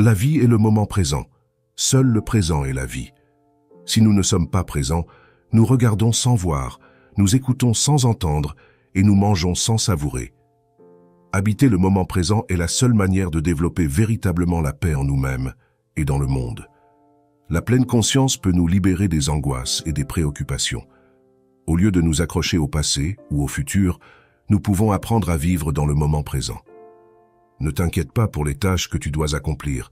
La vie est le moment présent. Seul le présent est la vie. Si nous ne sommes pas présents, nous regardons sans voir, nous écoutons sans entendre et nous mangeons sans savourer. Habiter le moment présent est la seule manière de développer véritablement la paix en nous-mêmes et dans le monde. La pleine conscience peut nous libérer des angoisses et des préoccupations. Au lieu de nous accrocher au passé ou au futur, nous pouvons apprendre à vivre dans le moment présent. Ne t'inquiète pas pour les tâches que tu dois accomplir.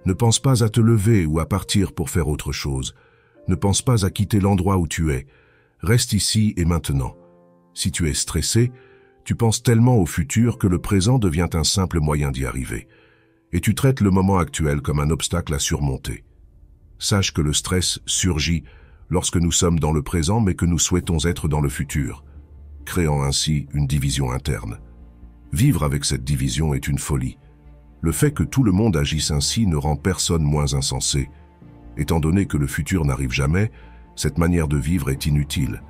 Ne pense pas à te lever ou à partir pour faire autre chose. Ne pense pas à quitter l'endroit où tu es. Reste ici et maintenant. Si tu es stressé, tu penses tellement au futur que le présent devient un simple moyen d'y arriver. Et tu traites le moment actuel comme un obstacle à surmonter. Sache que le stress surgit lorsque nous sommes dans le présent mais que nous souhaitons être dans le futur, créant ainsi une division interne. Vivre avec cette division est une folie. Le fait que tout le monde agisse ainsi ne rend personne moins insensé. Étant donné que le futur n'arrive jamais, cette manière de vivre est inutile,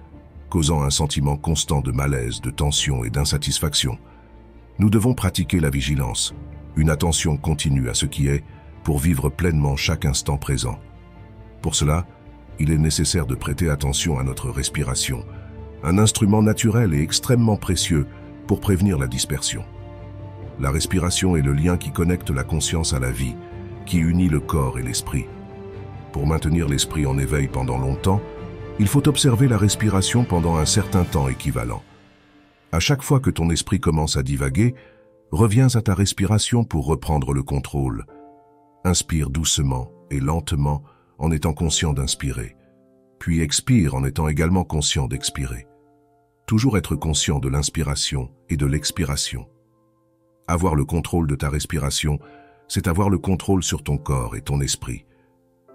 causant un sentiment constant de malaise, de tension et d'insatisfaction. Nous devons pratiquer la vigilance, une attention continue à ce qui est, pour vivre pleinement chaque instant présent. Pour cela, il est nécessaire de prêter attention à notre respiration, un instrument naturel et extrêmement précieux pour prévenir la dispersion. La respiration est le lien qui connecte la conscience à la vie, qui unit le corps et l'esprit. Pour maintenir l'esprit en éveil pendant longtemps, il faut observer la respiration pendant un certain temps équivalent. À chaque fois que ton esprit commence à divaguer, reviens à ta respiration pour reprendre le contrôle. Inspire doucement et lentement en étant conscient d'inspirer, puis expire en étant également conscient d'expirer. Toujours être conscient de l'inspiration et de l'expiration. Avoir le contrôle de ta respiration, c'est avoir le contrôle sur ton corps et ton esprit.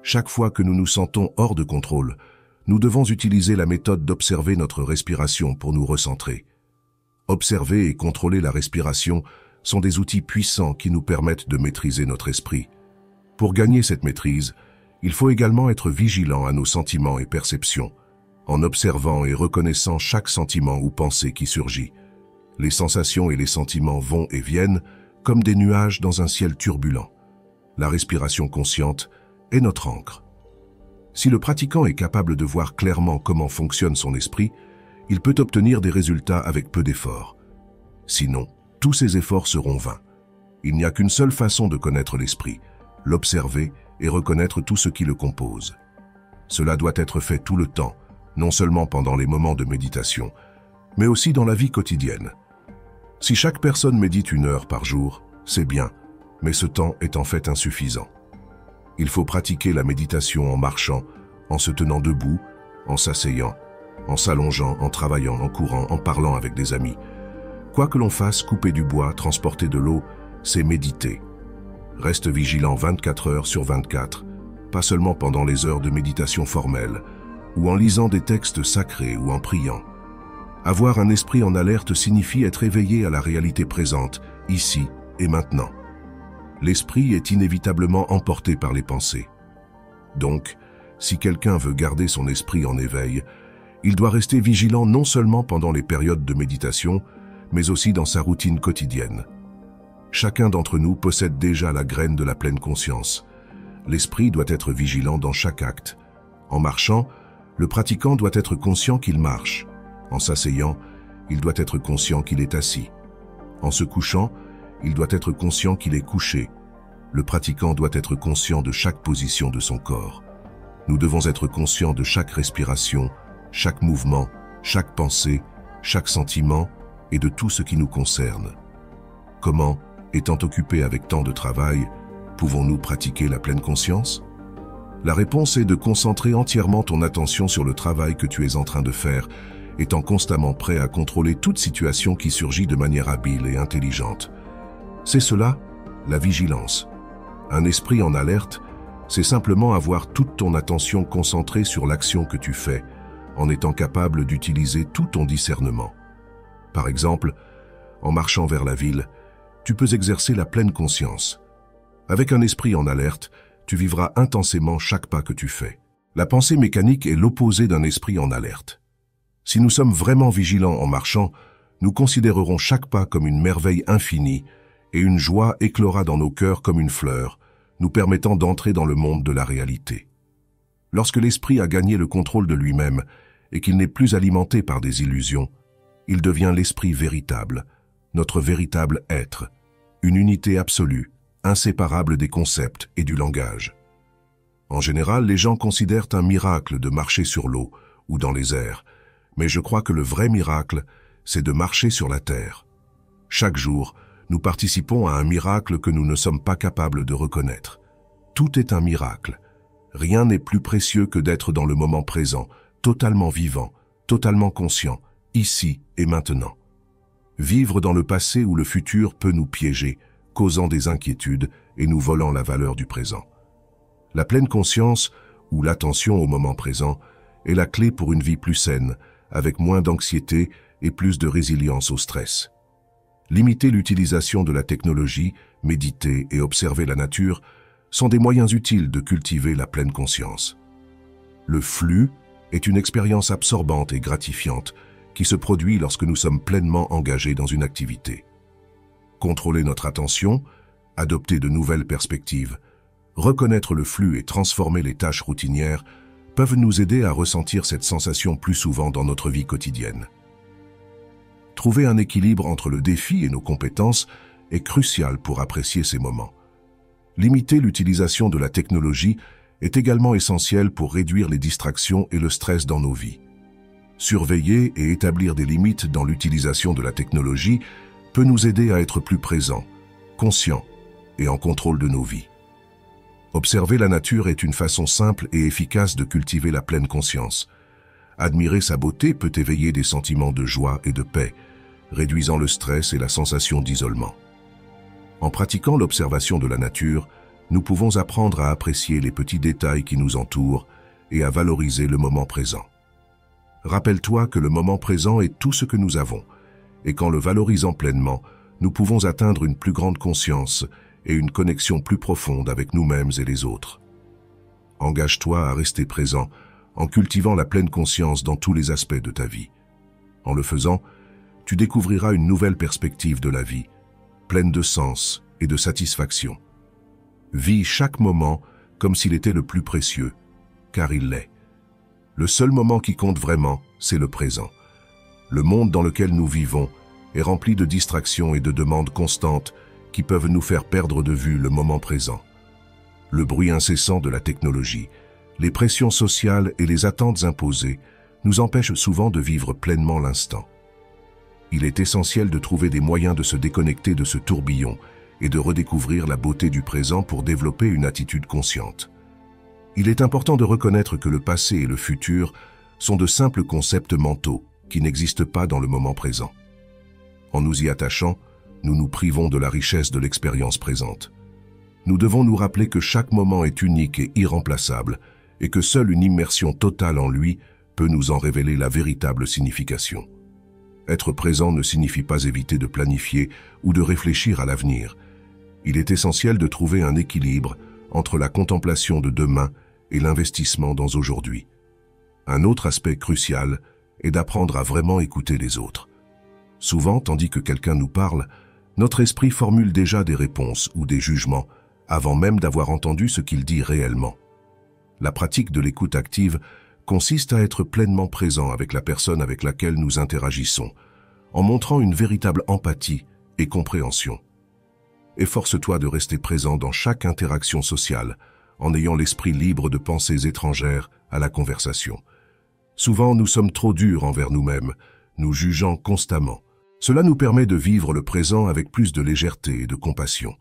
Chaque fois que nous nous sentons hors de contrôle, nous devons utiliser la méthode d'observer notre respiration pour nous recentrer. Observer et contrôler la respiration sont des outils puissants qui nous permettent de maîtriser notre esprit. Pour gagner cette maîtrise, il faut également être vigilant à nos sentiments et perceptions, en observant et reconnaissant chaque sentiment ou pensée qui surgit. Les sensations et les sentiments vont et viennent comme des nuages dans un ciel turbulent. La respiration consciente est notre ancre. Si le pratiquant est capable de voir clairement comment fonctionne son esprit, il peut obtenir des résultats avec peu d'efforts. Sinon, tous ses efforts seront vains. Il n'y a qu'une seule façon de connaître l'esprit, l'observer et reconnaître tout ce qui le compose. Cela doit être fait tout le temps, non seulement pendant les moments de méditation, mais aussi dans la vie quotidienne. Si chaque personne médite 1 heure par jour, c'est bien, mais ce temps est en fait insuffisant. Il faut pratiquer la méditation en marchant, en se tenant debout, en s'asseyant, en s'allongeant, en travaillant, en courant, en parlant avec des amis. Quoi que l'on fasse, couper du bois, transporter de l'eau, c'est méditer. Reste vigilant 24 heures sur 24, pas seulement pendant les heures de méditation formelle, ou en lisant des textes sacrés ou en priant. Avoir un esprit en alerte signifie être éveillé à la réalité présente, ici et maintenant. L'esprit est inévitablement emporté par les pensées. Donc, si quelqu'un veut garder son esprit en éveil, il doit rester vigilant non seulement pendant les périodes de méditation, mais aussi dans sa routine quotidienne. Chacun d'entre nous possède déjà la graine de la pleine conscience. L'esprit doit être vigilant dans chaque acte. En marchant, le pratiquant doit être conscient qu'il marche. En s'asseyant, il doit être conscient qu'il est assis. En se couchant, il doit être conscient qu'il est couché. Le pratiquant doit être conscient de chaque position de son corps. Nous devons être conscients de chaque respiration, chaque mouvement, chaque pensée, chaque sentiment et de tout ce qui nous concerne. Comment, étant occupés avec tant de travail, pouvons-nous pratiquer la pleine conscience? La réponse est de concentrer entièrement ton attention sur le travail que tu es en train de faire, étant constamment prêt à contrôler toute situation qui surgit de manière habile et intelligente. C'est cela, la vigilance. Un esprit en alerte, c'est simplement avoir toute ton attention concentrée sur l'action que tu fais, en étant capable d'utiliser tout ton discernement. Par exemple, en marchant vers la ville, tu peux exercer la pleine conscience. Avec un esprit en alerte, tu vivras intensément chaque pas que tu fais. La pensée mécanique est l'opposé d'un esprit en alerte. Si nous sommes vraiment vigilants en marchant, nous considérerons chaque pas comme une merveille infinie et une joie éclora dans nos cœurs comme une fleur, nous permettant d'entrer dans le monde de la réalité. Lorsque l'esprit a gagné le contrôle de lui-même et qu'il n'est plus alimenté par des illusions, il devient l'esprit véritable, notre véritable être, une unité absolue, inséparable des concepts et du langage. En général, les gens considèrent un miracle de marcher sur l'eau ou dans les airs, mais je crois que le vrai miracle, c'est de marcher sur la terre. Chaque jour, nous participons à un miracle que nous ne sommes pas capables de reconnaître. Tout est un miracle. Rien n'est plus précieux que d'être dans le moment présent, totalement vivant, totalement conscient, ici et maintenant. Vivre dans le passé ou le futur peut nous piéger, causant des inquiétudes et nous volant la valeur du présent. La pleine conscience, ou l'attention au moment présent, est la clé pour une vie plus saine, avec moins d'anxiété et plus de résilience au stress. Limiter l'utilisation de la technologie, méditer et observer la nature sont des moyens utiles de cultiver la pleine conscience. Le flux est une expérience absorbante et gratifiante qui se produit lorsque nous sommes pleinement engagés dans une activité. Contrôler notre attention, adopter de nouvelles perspectives, reconnaître le flux et transformer les tâches routinières peuvent nous aider à ressentir cette sensation plus souvent dans notre vie quotidienne. Trouver un équilibre entre le défi et nos compétences est crucial pour apprécier ces moments. Limiter l'utilisation de la technologie est également essentiel pour réduire les distractions et le stress dans nos vies. Surveiller et établir des limites dans l'utilisation de la technologie peut nous aider à être plus présents, conscients et en contrôle de nos vies. Observer la nature est une façon simple et efficace de cultiver la pleine conscience. Admirer sa beauté peut éveiller des sentiments de joie et de paix, réduisant le stress et la sensation d'isolement. En pratiquant l'observation de la nature, nous pouvons apprendre à apprécier les petits détails qui nous entourent et à valoriser le moment présent. Rappelle-toi que le moment présent est tout ce que nous avons, et qu'en le valorisant pleinement, nous pouvons atteindre une plus grande conscience et une connexion plus profonde avec nous-mêmes et les autres. Engage-toi à rester présent en cultivant la pleine conscience dans tous les aspects de ta vie. En le faisant, tu découvriras une nouvelle perspective de la vie, pleine de sens et de satisfaction. Vis chaque moment comme s'il était le plus précieux, car il l'est. Le seul moment qui compte vraiment, c'est le présent. Le monde dans lequel nous vivons est rempli de distractions et de demandes constantes qui peuvent nous faire perdre de vue le moment présent. Le bruit incessant de la technologie, les pressions sociales et les attentes imposées nous empêchent souvent de vivre pleinement l'instant. Il est essentiel de trouver des moyens de se déconnecter de ce tourbillon et de redécouvrir la beauté du présent pour développer une attitude consciente. Il est important de reconnaître que le passé et le futur sont de simples concepts mentaux qui n'existent pas dans le moment présent. En nous y attachant, nous nous privons de la richesse de l'expérience présente. Nous devons nous rappeler que chaque moment est unique et irremplaçable et que seule une immersion totale en lui peut nous en révéler la véritable signification. Être présent ne signifie pas éviter de planifier ou de réfléchir à l'avenir. Il est essentiel de trouver un équilibre entre la contemplation de demain et l'investissement dans aujourd'hui. Un autre aspect crucial est d'apprendre à vraiment écouter les autres. Souvent, tandis que quelqu'un nous parle, notre esprit formule déjà des réponses ou des jugements avant même d'avoir entendu ce qu'il dit réellement. La pratique de l'écoute active consiste à être pleinement présent avec la personne avec laquelle nous interagissons, en montrant une véritable empathie et compréhension. Efforce-toi de rester présent dans chaque interaction sociale, en ayant l'esprit libre de pensées étrangères à la conversation. Souvent, nous sommes trop durs envers nous-mêmes, nous jugeant constamment. Cela nous permet de vivre le présent avec plus de légèreté et de compassion.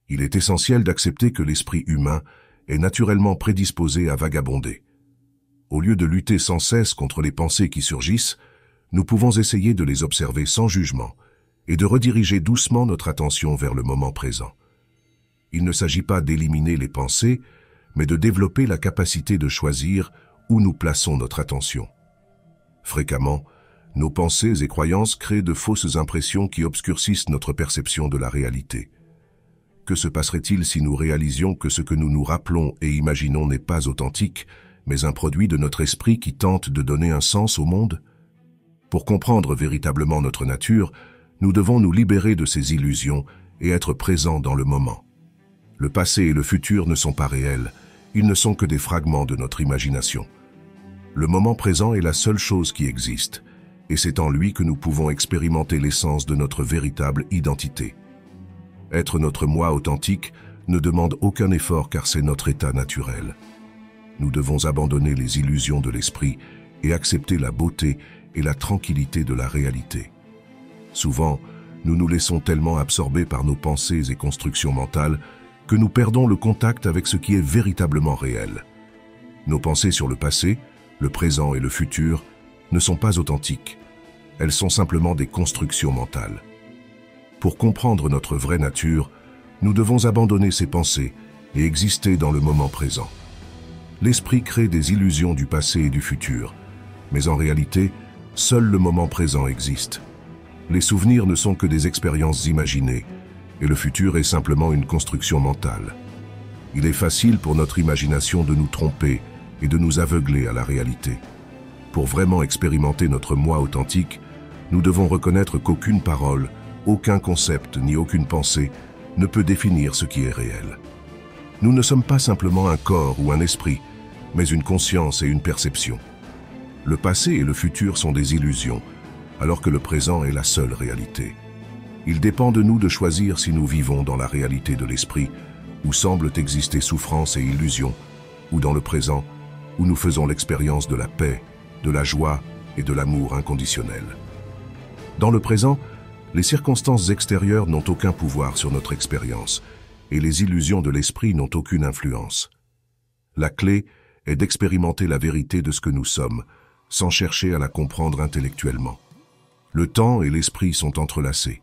Il est essentiel d'accepter que l'esprit humain est naturellement prédisposé à vagabonder. Au lieu de lutter sans cesse contre les pensées qui surgissent, nous pouvons essayer de les observer sans jugement et de rediriger doucement notre attention vers le moment présent. Il ne s'agit pas d'éliminer les pensées, mais de développer la capacité de choisir où nous plaçons notre attention. Fréquemment, nos pensées et croyances créent de fausses impressions qui obscurcissent notre perception de la réalité. Que se passerait-il si nous réalisions que ce que nous nous rappelons et imaginons n'est pas authentique, mais un produit de notre esprit qui tente de donner un sens au monde? Pour comprendre véritablement notre nature, nous devons nous libérer de ces illusions et être présents dans le moment. Le passé et le futur ne sont pas réels, ils ne sont que des fragments de notre imagination. Le moment présent est la seule chose qui existe, et c'est en lui que nous pouvons expérimenter l'essence de notre véritable identité. Être notre moi authentique ne demande aucun effort car c'est notre état naturel. Nous devons abandonner les illusions de l'esprit et accepter la beauté et la tranquillité de la réalité. Souvent, nous nous laissons tellement absorber par nos pensées et constructions mentales que nous perdons le contact avec ce qui est véritablement réel. Nos pensées sur le passé, le présent et le futur ne sont pas authentiques. Elles sont simplement des constructions mentales. Pour comprendre notre vraie nature, nous devons abandonner ces pensées et exister dans le moment présent. L'esprit crée des illusions du passé et du futur, mais en réalité, seul le moment présent existe. Les souvenirs ne sont que des expériences imaginées, et le futur est simplement une construction mentale. Il est facile pour notre imagination de nous tromper et de nous aveugler à la réalité. Pour vraiment expérimenter notre moi authentique, nous devons reconnaître qu'aucune parole, aucun concept ni aucune pensée ne peut définir ce qui est réel. Nous ne sommes pas simplement un corps ou un esprit, mais une conscience et une perception. Le passé et le futur sont des illusions, alors que le présent est la seule réalité. Il dépend de nous de choisir si nous vivons dans la réalité de l'esprit, où semblent exister souffrance et illusions, ou dans le présent, où nous faisons l'expérience de la paix, de la joie et de l'amour inconditionnel. Dans le présent, les circonstances extérieures n'ont aucun pouvoir sur notre expérience, et les illusions de l'esprit n'ont aucune influence. La clé est d'expérimenter la vérité de ce que nous sommes, sans chercher à la comprendre intellectuellement. Le temps et l'esprit sont entrelacés.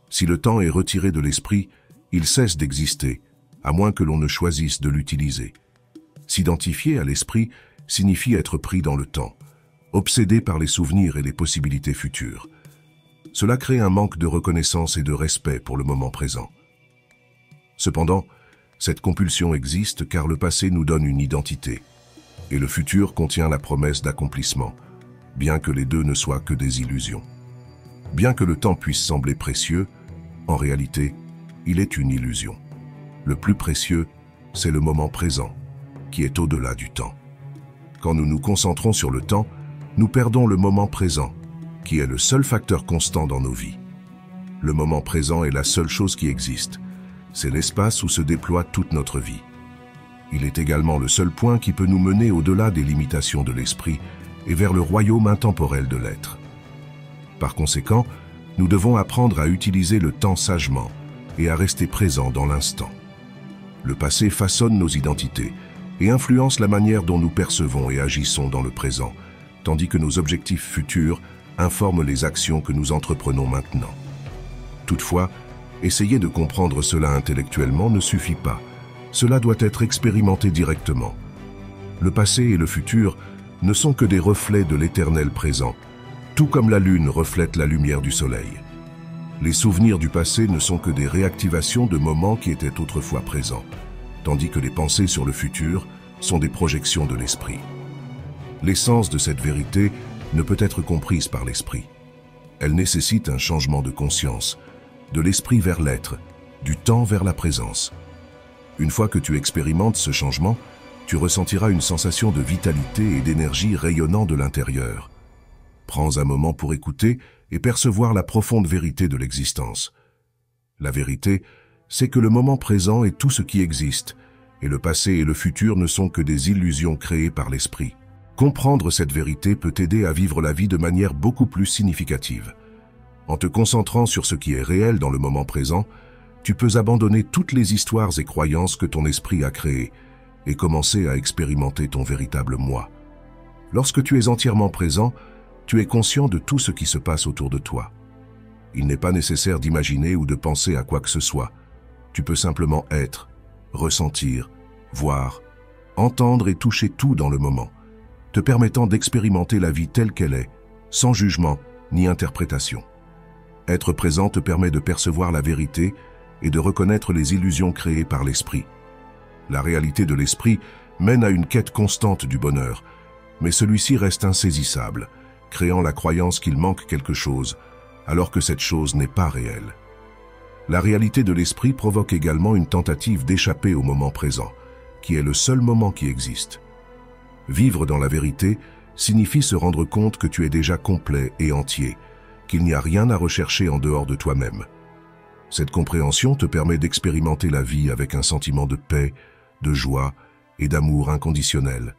Si le temps est retiré de l'esprit, il cesse d'exister, à moins que l'on ne choisisse de l'utiliser. S'identifier à l'esprit signifie être pris dans le temps, obsédé par les souvenirs et les possibilités futures. Cela crée un manque de reconnaissance et de respect pour le moment présent. Cependant, cette compulsion existe car le passé nous donne une identité, et le futur contient la promesse d'accomplissement, bien que les deux ne soient que des illusions. Bien que le temps puisse sembler précieux, en réalité, il est une illusion. Le plus précieux, c'est le moment présent, qui est au-delà du temps. Quand nous nous concentrons sur le temps, nous perdons le moment présent, qui est le seul facteur constant dans nos vies. Le moment présent est la seule chose qui existe. C'est l'espace où se déploie toute notre vie. Il est également le seul point qui peut nous mener au-delà des limitations de l'esprit et vers le royaume intemporel de l'être. Par conséquent, nous devons apprendre à utiliser le temps sagement et à rester présents dans l'instant. Le passé façonne nos identités et influence la manière dont nous percevons et agissons dans le présent, tandis que nos objectifs futurs informent les actions que nous entreprenons maintenant. Toutefois, essayer de comprendre cela intellectuellement ne suffit pas. Cela doit être expérimenté directement. Le passé et le futur ne sont que des reflets de l'éternel présent, tout comme la lune reflète la lumière du soleil. Les souvenirs du passé ne sont que des réactivations de moments qui étaient autrefois présents, tandis que les pensées sur le futur sont des projections de l'esprit. L'essence de cette vérité ne peut être comprise par l'esprit. Elle nécessite un changement de conscience, de l'esprit vers l'être, du temps vers la présence. Une fois que tu expérimentes ce changement, tu ressentiras une sensation de vitalité et d'énergie rayonnant de l'intérieur. Prends un moment pour écouter et percevoir la profonde vérité de l'existence. La vérité, c'est que le moment présent est tout ce qui existe, et le passé et le futur ne sont que des illusions créées par l'esprit. Comprendre cette vérité peut t'aider à vivre la vie de manière beaucoup plus significative. En te concentrant sur ce qui est réel dans le moment présent, tu peux abandonner toutes les histoires et croyances que ton esprit a créées et commencer à expérimenter ton véritable moi. Lorsque tu es entièrement présent, tu es conscient de tout ce qui se passe autour de toi. Il n'est pas nécessaire d'imaginer ou de penser à quoi que ce soit. Tu peux simplement être, ressentir, voir, entendre et toucher tout dans le moment, te permettant d'expérimenter la vie telle qu'elle est, sans jugement ni interprétation. Être présent te permet de percevoir la vérité et de reconnaître les illusions créées par l'esprit. La réalité de l'esprit mène à une quête constante du bonheur, mais celui-ci reste insaisissable, créant la croyance qu'il manque quelque chose, alors que cette chose n'est pas réelle. La réalité de l'esprit provoque également une tentative d'échapper au moment présent, qui est le seul moment qui existe. Vivre dans la vérité signifie se rendre compte que tu es déjà complet et entier, qu'il n'y a rien à rechercher en dehors de toi-même. Cette compréhension te permet d'expérimenter la vie avec un sentiment de paix, de joie et d'amour inconditionnel.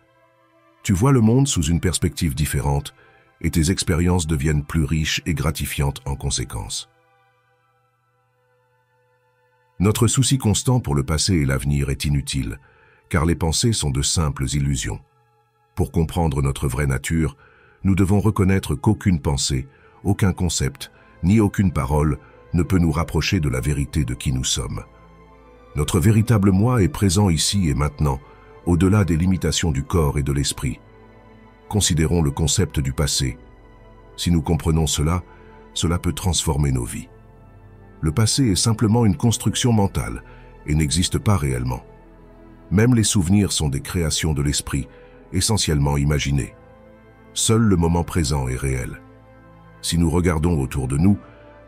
Tu vois le monde sous une perspective différente et tes expériences deviennent plus riches et gratifiantes en conséquence. Notre souci constant pour le passé et l'avenir est inutile, car les pensées sont de simples illusions. Pour comprendre notre vraie nature, nous devons reconnaître qu'aucune pensée, aucun concept, ni aucune parole ne peut nous rapprocher de la vérité de qui nous sommes. Notre véritable moi est présent ici et maintenant, au-delà des limitations du corps et de l'esprit. Considérons le concept du passé. Si nous comprenons cela, cela peut transformer nos vies. Le passé est simplement une construction mentale et n'existe pas réellement. Même les souvenirs sont des créations de l'esprit, essentiellement imaginées. Seul le moment présent est réel. Si nous regardons autour de nous,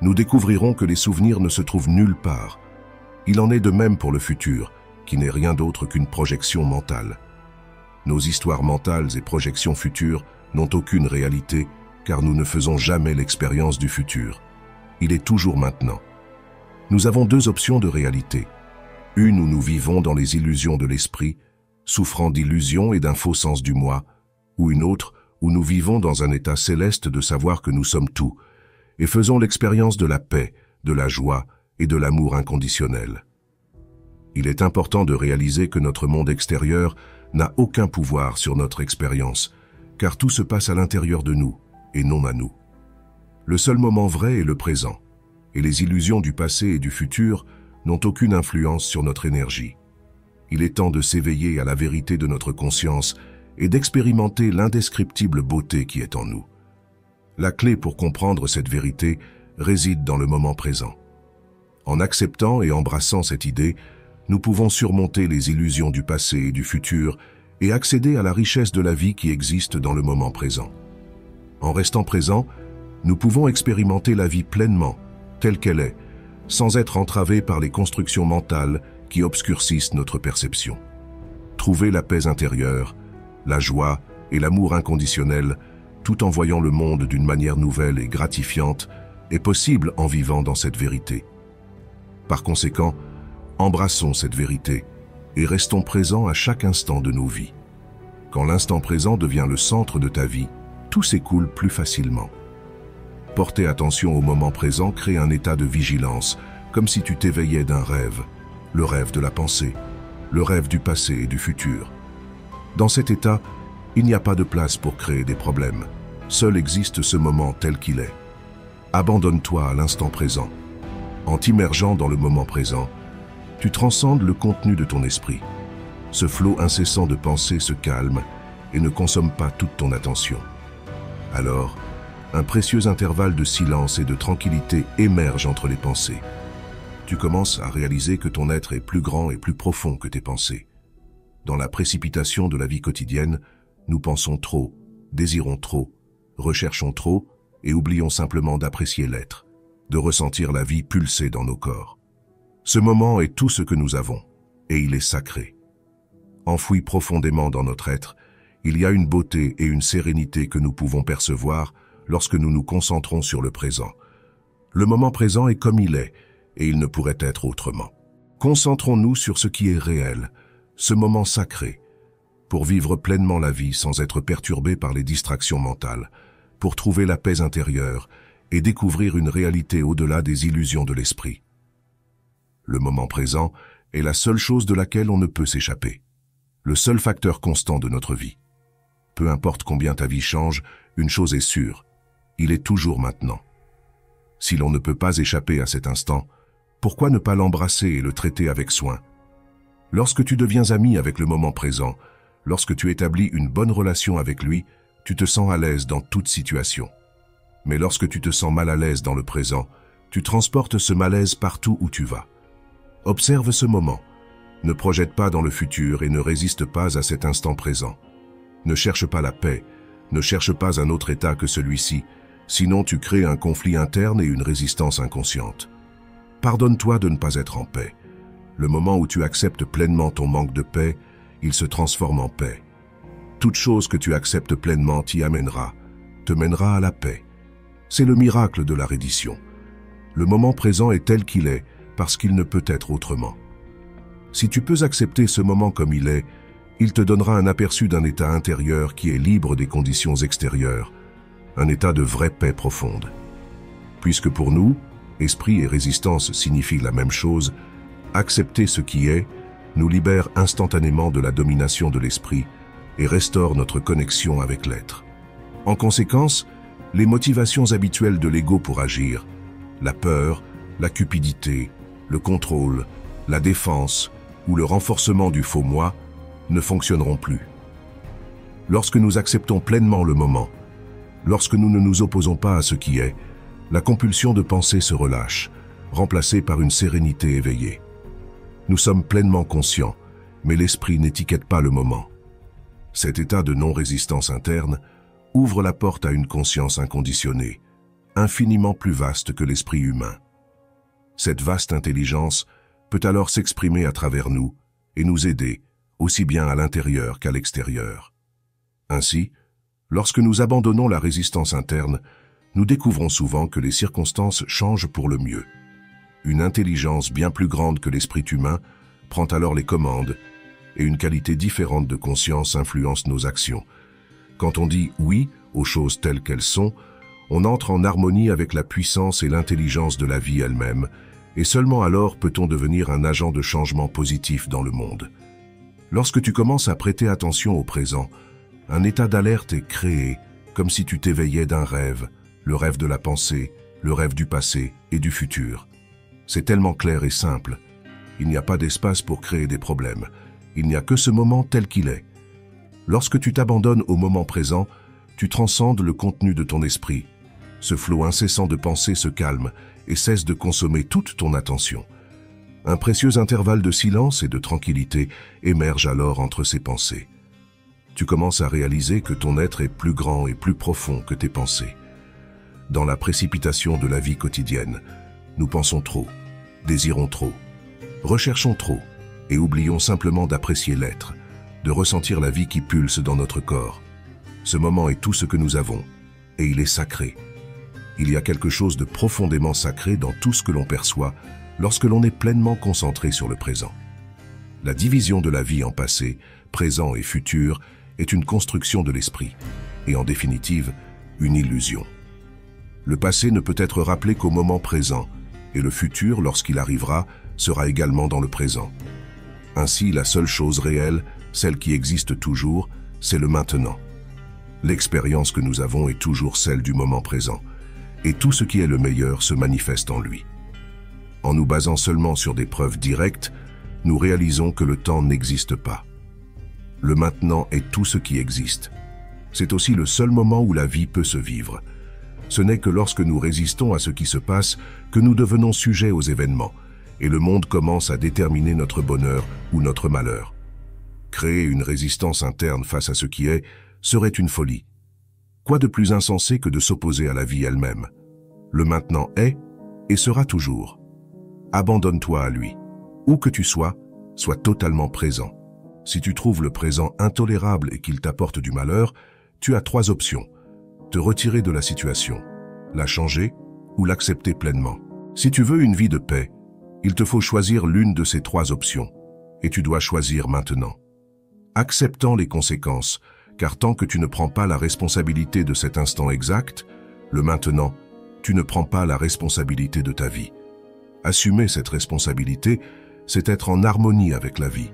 nous découvrirons que les souvenirs ne se trouvent nulle part. Il en est de même pour le futur, qui n'est rien d'autre qu'une projection mentale. Nos histoires mentales et projections futures n'ont aucune réalité, car nous ne faisons jamais l'expérience du futur. Il est toujours maintenant. Nous avons deux options de réalité. Une où nous vivons dans les illusions de l'esprit, souffrant d'illusions et d'un faux sens du moi, ou une autre où nous vivons dans un état céleste de savoir que nous sommes tout, et faisons l'expérience de la paix, de la joie et de l'amour inconditionnel. Il est important de réaliser que notre monde extérieur n'a aucun pouvoir sur notre expérience, car tout se passe à l'intérieur de nous, et non à nous. Le seul moment vrai est le présent, et les illusions du passé et du futur n'ont aucune influence sur notre énergie. Il est temps de s'éveiller à la vérité de notre conscience et d'expérimenter l'indescriptible beauté qui est en nous. La clé pour comprendre cette vérité réside dans le moment présent. En acceptant et embrassant cette idée, nous pouvons surmonter les illusions du passé et du futur et accéder à la richesse de la vie qui existe dans le moment présent. En restant présent, nous pouvons expérimenter la vie pleinement, telle qu'elle est, sans être entravés par les constructions mentales qui obscurcissent notre perception. Trouver la paix intérieure, la joie et l'amour inconditionnel, tout en voyant le monde d'une manière nouvelle et gratifiante, est possible en vivant dans cette vérité. Par conséquent, embrassons cette vérité et restons présents à chaque instant de nos vies. Quand l'instant présent devient le centre de ta vie, tout s'écoule plus facilement. Porter attention au moment présent crée un état de vigilance, comme si tu t'éveillais d'un rêve, le rêve de la pensée, le rêve du passé et du futur. Dans cet état, il n'y a pas de place pour créer des problèmes. Seul existe ce moment tel qu'il est. Abandonne-toi à l'instant présent. En t'immergeant dans le moment présent, tu transcendes le contenu de ton esprit. Ce flot incessant de pensées se calme et ne consomme pas toute ton attention. Alors, un précieux intervalle de silence et de tranquillité émerge entre les pensées. Tu commences à réaliser que ton être est plus grand et plus profond que tes pensées. Dans la précipitation de la vie quotidienne, nous pensons trop, désirons trop, recherchons trop et oublions simplement d'apprécier l'être, de ressentir la vie pulser dans nos corps. Ce moment est tout ce que nous avons, et il est sacré. Enfoui profondément dans notre être, il y a une beauté et une sérénité que nous pouvons percevoir lorsque nous nous concentrons sur le présent. Le moment présent est comme il est, et il ne pourrait être autrement. Concentrons-nous sur ce qui est réel, ce moment sacré, pour vivre pleinement la vie sans être perturbé par les distractions mentales, pour trouver la paix intérieure et découvrir une réalité au-delà des illusions de l'esprit. Le moment présent est la seule chose de laquelle on ne peut s'échapper, le seul facteur constant de notre vie. Peu importe combien ta vie change, une chose est sûre, il est toujours maintenant. Si l'on ne peut pas échapper à cet instant, pourquoi ne pas l'embrasser et le traiter avec soin? Lorsque tu deviens ami avec le moment présent, lorsque tu établis une bonne relation avec lui, tu te sens à l'aise dans toute situation. Mais lorsque tu te sens mal à l'aise dans le présent, tu transportes ce malaise partout où tu vas. Observe ce moment. Ne projette pas dans le futur et ne résiste pas à cet instant présent. Ne cherche pas la paix, ne cherche pas un autre état que celui-ci, sinon tu crées un conflit interne et une résistance inconsciente. Pardonne-toi de ne pas être en paix. Le moment où tu acceptes pleinement ton manque de paix, il se transforme en paix. Toute chose que tu acceptes pleinement t'y amènera, te mènera à la paix. C'est le miracle de la reddition. Le moment présent est tel qu'il est, parce qu'il ne peut être autrement. Si tu peux accepter ce moment comme il te donnera un aperçu d'un état intérieur qui est libre des conditions extérieures, un état de vraie paix profonde. Puisque pour nous, esprit et résistance signifient la même chose, accepter ce qui est nous libère instantanément de la domination de l'esprit et restaure notre connexion avec l'être. En conséquence, les motivations habituelles de l'ego pour agir, la peur, la cupidité, le contrôle, la défense ou le renforcement du faux moi, ne fonctionneront plus. Lorsque nous acceptons pleinement le moment, lorsque nous ne nous opposons pas à ce qui est, la compulsion de penser se relâche, remplacée par une sérénité éveillée. Nous sommes pleinement conscients, mais l'esprit n'étiquette pas le moment. Cet état de non-résistance interne ouvre la porte à une conscience inconditionnée, infiniment plus vaste que l'esprit humain. Cette vaste intelligence peut alors s'exprimer à travers nous et nous aider, aussi bien à l'intérieur qu'à l'extérieur. Ainsi, lorsque nous abandonnons la résistance interne, nous découvrons souvent que les circonstances changent pour le mieux. Une intelligence bien plus grande que l'esprit humain prend alors les commandes et une qualité différente de conscience influence nos actions. Quand on dit oui aux choses telles qu'elles sont, on entre en harmonie avec la puissance et l'intelligence de la vie elle-même, et seulement alors peut-on devenir un agent de changement positif dans le monde. Lorsque tu commences à prêter attention au présent, un état d'alerte est créé, comme si tu t'éveillais d'un rêve, le rêve de la pensée, le rêve du passé et du futur. C'est tellement clair et simple. Il n'y a pas d'espace pour créer des problèmes. Il n'y a que ce moment tel qu'il est. Lorsque tu t'abandonnes au moment présent, tu transcendes le contenu de ton esprit. Ce flot incessant de pensée se calme et cesse de consommer toute ton attention. Un précieux intervalle de silence et de tranquillité émerge alors entre ces pensées. Tu commences à réaliser que ton être est plus grand et plus profond que tes pensées. Dans la précipitation de la vie quotidienne, nous pensons trop, désirons trop, recherchons trop et oublions simplement d'apprécier l'être, de ressentir la vie qui pulse dans notre corps. Ce moment est tout ce que nous avons, et il est sacré. Il y a quelque chose de profondément sacré dans tout ce que l'on perçoit lorsque l'on est pleinement concentré sur le présent. La division de la vie en passé, présent et futur est une construction de l'esprit, et en définitive, une illusion. Le passé ne peut être rappelé qu'au moment présent, et le futur, lorsqu'il arrivera, sera également dans le présent. Ainsi, la seule chose réelle, celle qui existe toujours, c'est le maintenant. L'expérience que nous avons est toujours celle du moment présent, et tout ce qui est le meilleur se manifeste en lui. En nous basant seulement sur des preuves directes, nous réalisons que le temps n'existe pas. Le maintenant est tout ce qui existe. C'est aussi le seul moment où la vie peut se vivre. Ce n'est que lorsque nous résistons à ce qui se passe que nous devenons sujets aux événements, et le monde commence à déterminer notre bonheur ou notre malheur. Créer une résistance interne face à ce qui est serait une folie. Quoi de plus insensé que de s'opposer à la vie elle-même? Le maintenant est et sera toujours. Abandonne-toi à lui. Où que tu sois, sois totalement présent. Si tu trouves le présent intolérable et qu'il t'apporte du malheur, tu as 3 options. Te retirer de la situation, la changer ou l'accepter pleinement. Si tu veux une vie de paix, il te faut choisir l'une de ces 3 options, et tu dois choisir maintenant. Acceptant les conséquences, car tant que tu ne prends pas la responsabilité de cet instant exact, le maintenant, tu ne prends pas la responsabilité de ta vie. Assumer cette responsabilité, c'est être en harmonie avec la vie.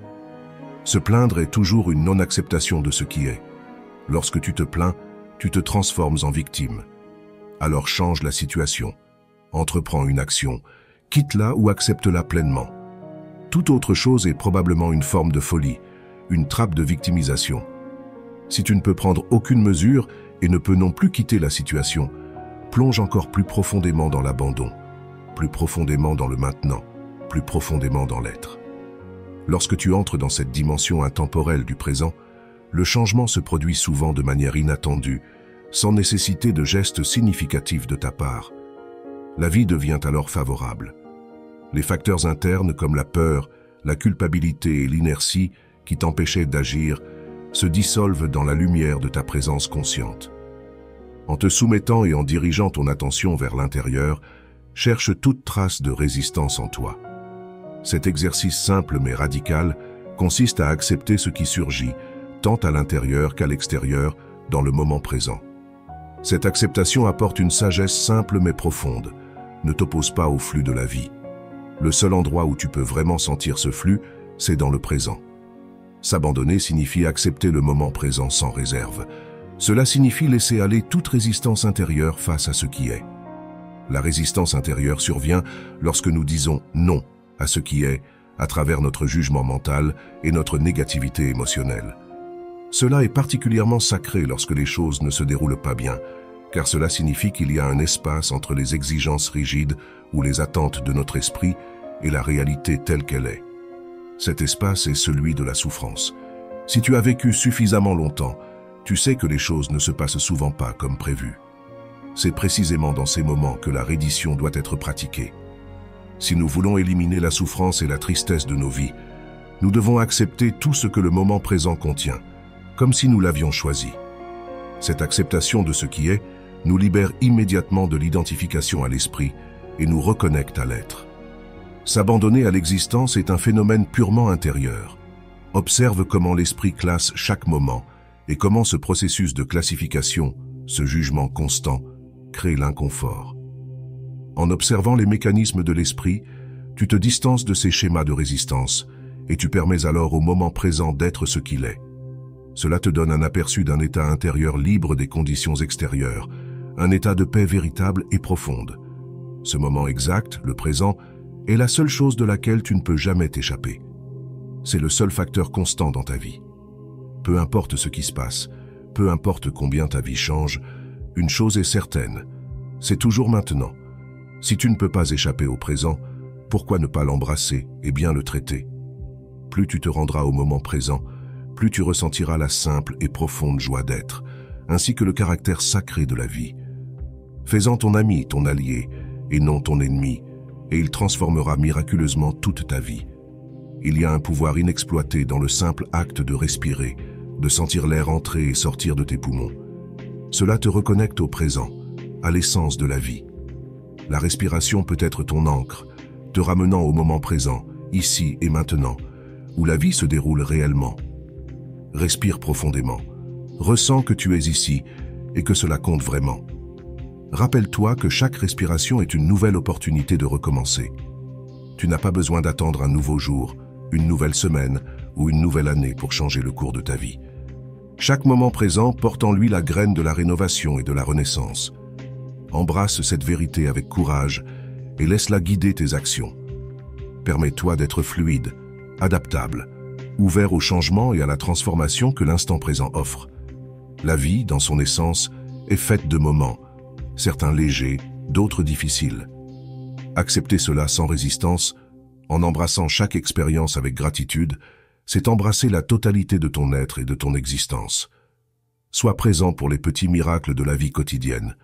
Se plaindre est toujours une non-acceptation de ce qui est. Lorsque tu te plains, tu te transformes en victime. Alors change la situation, entreprends une action, quitte-la ou accepte-la pleinement. Toute autre chose est probablement une forme de folie, une trappe de victimisation. Si tu ne peux prendre aucune mesure et ne peux non plus quitter la situation, plonge encore plus profondément dans l'abandon, plus profondément dans le maintenant, plus profondément dans l'être. Lorsque tu entres dans cette dimension intemporelle du présent, le changement se produit souvent de manière inattendue, sans nécessité de gestes significatifs de ta part. La vie devient alors favorable. Les facteurs internes comme la peur, la culpabilité et l'inertie qui t'empêchaient d'agir se dissolvent dans la lumière de ta présence consciente. En te soumettant et en dirigeant ton attention vers l'intérieur, cherche toute trace de résistance en toi. Cet exercice simple mais radical consiste à accepter ce qui surgit, tant à l'intérieur qu'à l'extérieur, dans le moment présent. Cette acceptation apporte une sagesse simple mais profonde. Ne t'oppose pas au flux de la vie. Le seul endroit où tu peux vraiment sentir ce flux, c'est dans le présent. S'abandonner signifie accepter le moment présent sans réserve. Cela signifie laisser aller toute résistance intérieure face à ce qui est. La résistance intérieure survient lorsque nous disons non à ce qui est, à travers notre jugement mental et notre négativité émotionnelle. Cela est particulièrement sacré lorsque les choses ne se déroulent pas bien, car cela signifie qu'il y a un espace entre les exigences rigides ou les attentes de notre esprit et la réalité telle qu'elle est. Cet espace est celui de la souffrance. Si tu as vécu suffisamment longtemps, tu sais que les choses ne se passent souvent pas comme prévu. C'est précisément dans ces moments que la reddition doit être pratiquée. Si nous voulons éliminer la souffrance et la tristesse de nos vies, nous devons accepter tout ce que le moment présent contient, comme si nous l'avions choisi. Cette acceptation de ce qui est nous libère immédiatement de l'identification à l'esprit et nous reconnecte à l'être. S'abandonner à l'existence est un phénomène purement intérieur. Observe comment l'esprit classe chaque moment et comment ce processus de classification, ce jugement constant, crée l'inconfort. En observant les mécanismes de l'esprit, tu te distances de ces schémas de résistance et tu permets alors au moment présent d'être ce qu'il est. Cela te donne un aperçu d'un état intérieur libre des conditions extérieures, un état de paix véritable et profonde. Ce moment exact, le présent, est la seule chose de laquelle tu ne peux jamais t'échapper. C'est le seul facteur constant dans ta vie. Peu importe ce qui se passe, peu importe combien ta vie change, une chose est certaine, c'est toujours maintenant. Si tu ne peux pas échapper au présent, pourquoi ne pas l'embrasser et bien le traiter? Plus tu te rendras au moment présent, plus tu ressentiras la simple et profonde joie d'être, ainsi que le caractère sacré de la vie. Fais-en ton ami, ton allié, et non ton ennemi, et il transformera miraculeusement toute ta vie. Il y a un pouvoir inexploité dans le simple acte de respirer, de sentir l'air entrer et sortir de tes poumons. Cela te reconnecte au présent, à l'essence de la vie. La respiration peut être ton ancre, te ramenant au moment présent, ici et maintenant, où la vie se déroule réellement. Respire profondément, ressens que tu es ici et que cela compte vraiment. Rappelle-toi que chaque respiration est une nouvelle opportunité de recommencer. Tu n'as pas besoin d'attendre un nouveau jour, une nouvelle semaine ou une nouvelle année pour changer le cours de ta vie. Chaque moment présent porte en lui la graine de la rénovation et de la renaissance. Embrasse cette vérité avec courage et laisse-la guider tes actions. Permets-toi d'être fluide, adaptable, ouvert au changement et à la transformation que l'instant présent offre. La vie, dans son essence, est faite de moments, certains légers, d'autres difficiles. Accepter cela sans résistance, en embrassant chaque expérience avec gratitude, c'est embrasser la totalité de ton être et de ton existence. Sois présent pour les petits miracles de la vie quotidienne,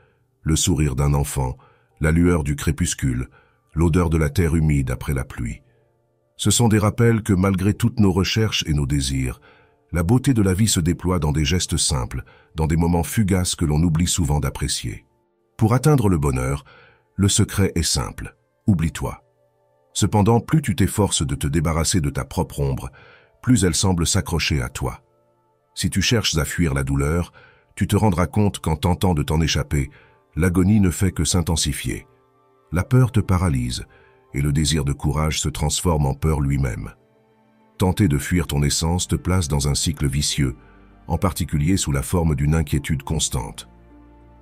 le sourire d'un enfant, la lueur du crépuscule, l'odeur de la terre humide après la pluie. Ce sont des rappels que malgré toutes nos recherches et nos désirs, la beauté de la vie se déploie dans des gestes simples, dans des moments fugaces que l'on oublie souvent d'apprécier. Pour atteindre le bonheur, le secret est simple, oublie-toi. Cependant, plus tu t'efforces de te débarrasser de ta propre ombre, plus elle semble s'accrocher à toi. Si tu cherches à fuir la douleur, tu te rendras compte qu'en tentant de t'en échapper, l'agonie ne fait que s'intensifier. La peur te paralyse, et le désir de courage se transforme en peur lui-même. Tenter de fuir ton essence te place dans un cycle vicieux, en particulier sous la forme d'une inquiétude constante.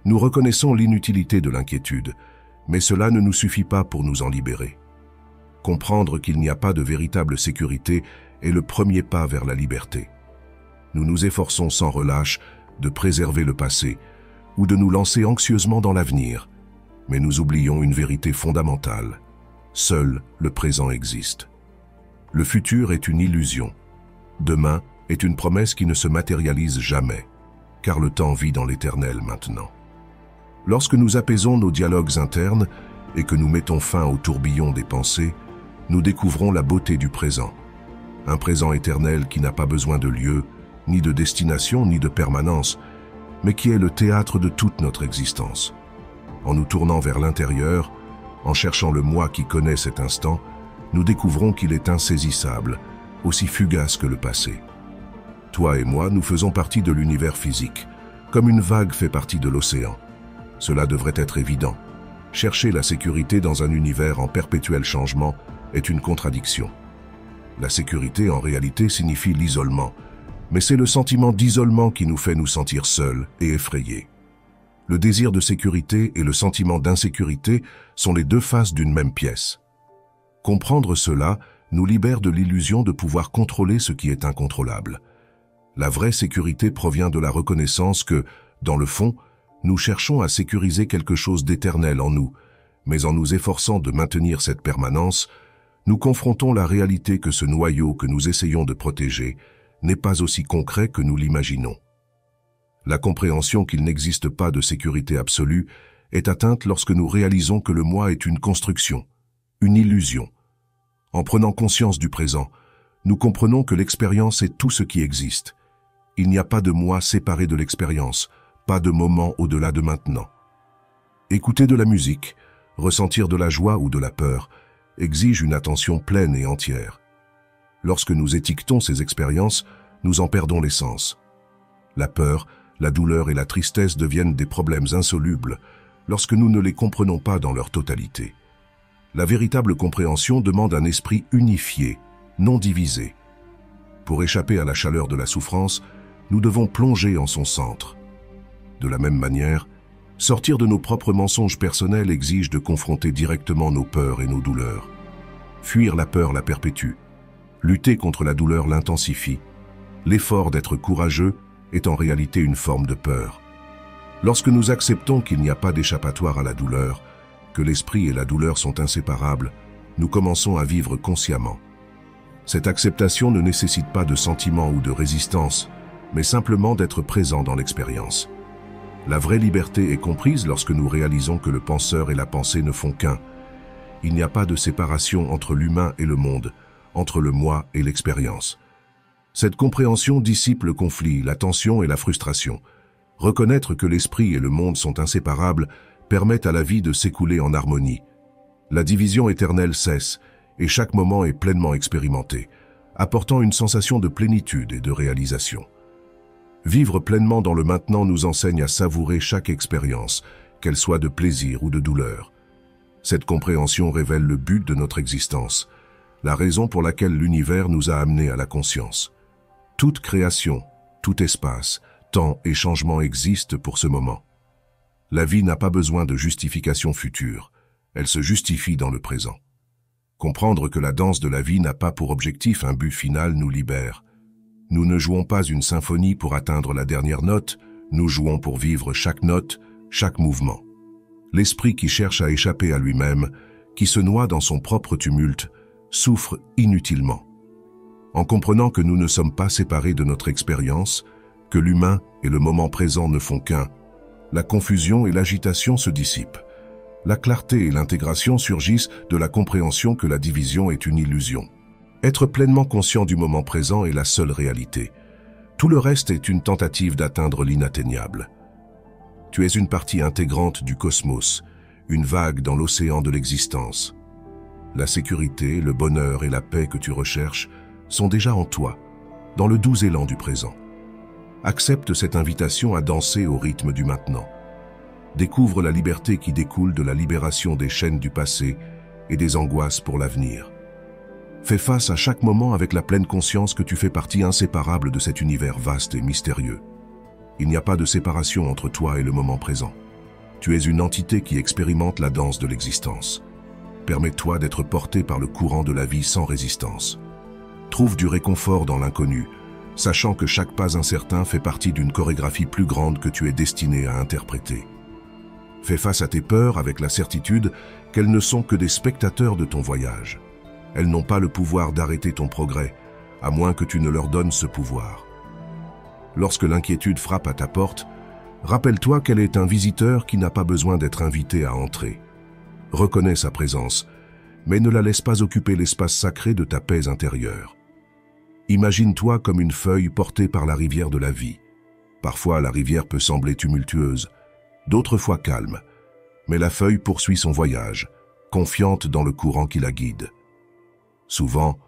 Nous reconnaissons l'inutilité de l'inquiétude, mais cela ne nous suffit pas pour nous en libérer. Comprendre qu'il n'y a pas de véritable sécurité est le premier pas vers la liberté. Nous nous efforçons sans relâche de préserver le passé ou de nous lancer anxieusement dans l'avenir, mais nous oublions une vérité fondamentale. Seul le présent existe. Le futur est une illusion. Demain est une promesse qui ne se matérialise jamais, car le temps vit dans l'éternel maintenant. Lorsque nous apaisons nos dialogues internes et que nous mettons fin au tourbillon des pensées, nous découvrons la beauté du présent. Un présent éternel qui n'a pas besoin de lieu, ni de destination, ni de permanence, mais qui est le théâtre de toute notre existence. En nous tournant vers l'intérieur, en cherchant le moi qui connaît cet instant, nous découvrons qu'il est insaisissable, aussi fugace que le passé. Toi et moi, nous faisons partie de l'univers physique, comme une vague fait partie de l'océan. Cela devrait être évident. Chercher la sécurité dans un univers en perpétuel changement est une contradiction. La sécurité, en réalité, signifie l'isolement, mais c'est le sentiment d'isolement qui nous fait nous sentir seuls et effrayés. Le désir de sécurité et le sentiment d'insécurité sont les deux faces d'une même pièce. Comprendre cela nous libère de l'illusion de pouvoir contrôler ce qui est incontrôlable. La vraie sécurité provient de la reconnaissance que, dans le fond, nous cherchons à sécuriser quelque chose d'éternel en nous, mais en nous efforçant de maintenir cette permanence, nous confrontons la réalité que ce noyau que nous essayons de protéger n'est pas aussi concret que nous l'imaginons. La compréhension qu'il n'existe pas de sécurité absolue est atteinte lorsque nous réalisons que le moi est une construction, une illusion. En prenant conscience du présent, nous comprenons que l'expérience est tout ce qui existe. Il n'y a pas de moi séparé de l'expérience, pas de moment au-delà de maintenant. Écouter de la musique, ressentir de la joie ou de la peur, exige une attention pleine et entière. Lorsque nous étiquetons ces expériences, nous en perdons l'essence. La peur, la douleur et la tristesse deviennent des problèmes insolubles lorsque nous ne les comprenons pas dans leur totalité. La véritable compréhension demande un esprit unifié, non divisé. Pour échapper à la chaleur de la souffrance, nous devons plonger en son centre. De la même manière, sortir de nos propres mensonges personnels exige de confronter directement nos peurs et nos douleurs. Fuir la peur la perpétue. Lutter contre la douleur l'intensifie. L'effort d'être courageux est en réalité une forme de peur. Lorsque nous acceptons qu'il n'y a pas d'échappatoire à la douleur, que l'esprit et la douleur sont inséparables, nous commençons à vivre consciemment. Cette acceptation ne nécessite pas de sentiment ou de résistance, mais simplement d'être présent dans l'expérience. La vraie liberté est comprise lorsque nous réalisons que le penseur et la pensée ne font qu'un. Il n'y a pas de séparation entre l'humain et le monde, entre le moi et l'expérience. Cette compréhension dissipe le conflit, la tension et la frustration. Reconnaître que l'esprit et le monde sont inséparables permet à la vie de s'écouler en harmonie. La division éternelle cesse et chaque moment est pleinement expérimenté, apportant une sensation de plénitude et de réalisation. Vivre pleinement dans le maintenant nous enseigne à savourer chaque expérience, qu'elle soit de plaisir ou de douleur. Cette compréhension révèle le but de notre existence, la raison pour laquelle l'univers nous a amenés à la conscience. Toute création, tout espace, temps et changement existent pour ce moment. La vie n'a pas besoin de justification future, elle se justifie dans le présent. Comprendre que la danse de la vie n'a pas pour objectif un but final nous libère. Nous ne jouons pas une symphonie pour atteindre la dernière note, nous jouons pour vivre chaque note, chaque mouvement. L'esprit qui cherche à échapper à lui-même, qui se noie dans son propre tumulte, souffre inutilement. En comprenant que nous ne sommes pas séparés de notre expérience, que l'humain et le moment présent ne font qu'un, la confusion et l'agitation se dissipent. La clarté et l'intégration surgissent de la compréhension que la division est une illusion. Être pleinement conscient du moment présent est la seule réalité. Tout le reste est une tentative d'atteindre l'inatteignable. Tu es une partie intégrante du cosmos, une vague dans l'océan de l'existence. La sécurité, le bonheur et la paix que tu recherches sont déjà en toi, dans le doux élan du présent. Accepte cette invitation à danser au rythme du maintenant. Découvre la liberté qui découle de la libération des chaînes du passé et des angoisses pour l'avenir. Fais face à chaque moment avec la pleine conscience que tu fais partie inséparable de cet univers vaste et mystérieux. Il n'y a pas de séparation entre toi et le moment présent. Tu es une entité qui expérimente la danse de l'existence. Permets-toi d'être porté par le courant de la vie sans résistance. Trouve du réconfort dans l'inconnu, sachant que chaque pas incertain fait partie d'une chorégraphie plus grande que tu es destiné à interpréter. Fais face à tes peurs avec la certitude qu'elles ne sont que des spectateurs de ton voyage. Elles n'ont pas le pouvoir d'arrêter ton progrès, à moins que tu ne leur donnes ce pouvoir. Lorsque l'inquiétude frappe à ta porte, rappelle-toi qu'elle est un visiteur qui n'a pas besoin d'être invité à entrer. Reconnais sa présence, mais ne la laisse pas occuper l'espace sacré de ta paix intérieure. Imagine-toi comme une feuille portée par la rivière de la vie. Parfois, la rivière peut sembler tumultueuse, d'autres fois calme, mais la feuille poursuit son voyage, confiante dans le courant qui la guide. Souvent,